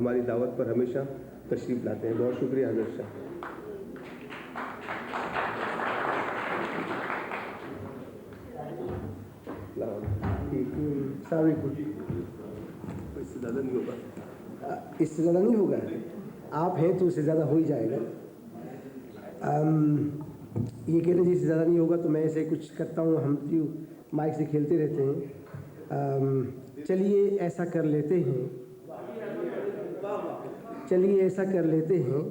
हमारी दावत पर हमेशा तशरीफ़ लाते हैं। बहुत शुक्रिया हज़रत शाह। इससे ज़्यादा नहीं होगा, इससे ज़्यादा नहीं होगा। आप हैं तो इससे ज़्यादा हो ही जाएगा। ये कह रहे जी इससे ज़्यादा नहीं होगा, तो मैं ऐसे कुछ करता हूँ। हम जो माइक से खेलते रहते हैं। चलिए ऐसा कर लेते हैं, चलिए ऐसा कर लेते हैं,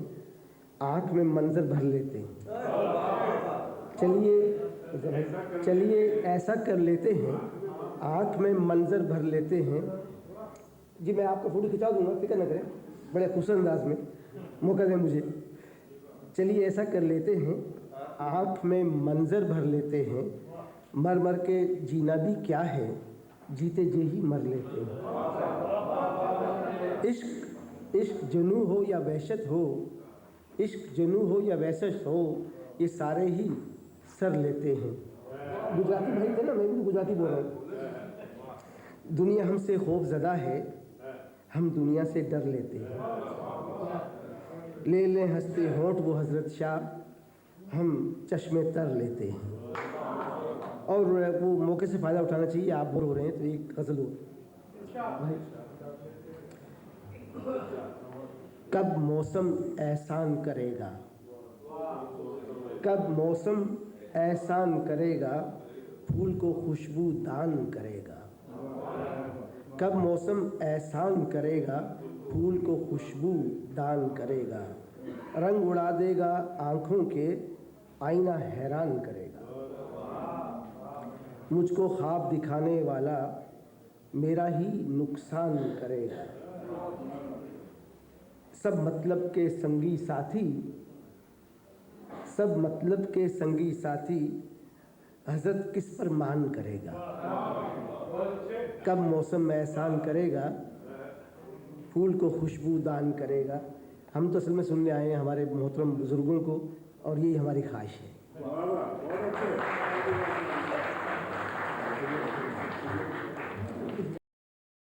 आँख में मंजर भर लेते हैं। चलिए ऐसा कर लेते हैं, आँख में मंजर भर लेते हैं। जी मैं आपका फ़ोटो खिंचा दूंगा, फिक्र न करें, बड़े खूबसूरत अंदाज में, मौका दें मुझे। चलिए ऐसा कर लेते हैं, आँख में मंजर भर लेते हैं। मर मर के जीना भी क्या है, जीते जी ही मर लेते हैं। इश्क जुनू हो या वहशत हो, इश्क जुनू हो या वहशत हो, ये सारे ही सर लेते हैं। गुजराती भाई थे ना, मैं भी गुजराती बोल रहा हूँ। दुनिया हमसे खौफज़दा है, हम दुनिया से डर लेते हैं। ले लें हंसते होंठ वो हज़रत शाह, हम चश्मे तर लेते हैं। और वो मौके से फ़ायदा उठाना चाहिए, आप बोर हो रहे हैं तो एक गज़ल हो भाई। कब मौसम एहसान करेगा, कब मौसम एहसान करेगा, फूल को खुशबू दान करेगा। कब मौसम एहसान करेगा, फूल को खुशबू दान करेगा। रंग उड़ा देगा आँखों के, आईना हैरान करेगा। मुझको ख्वाब दिखाने वाला मेरा ही नुकसान करेगा। सब मतलब के संगी साथी, सब मतलब के संगी साथी, हज़रत किस पर मान करेगा। कब मौसम एहसान करेगा, फूल को खुशबू दान करेगा। हम तो असल में सुनने आए हैं हमारे मोहतरम बुज़ुर्गों को, और यही हमारी ख्वाहिश है।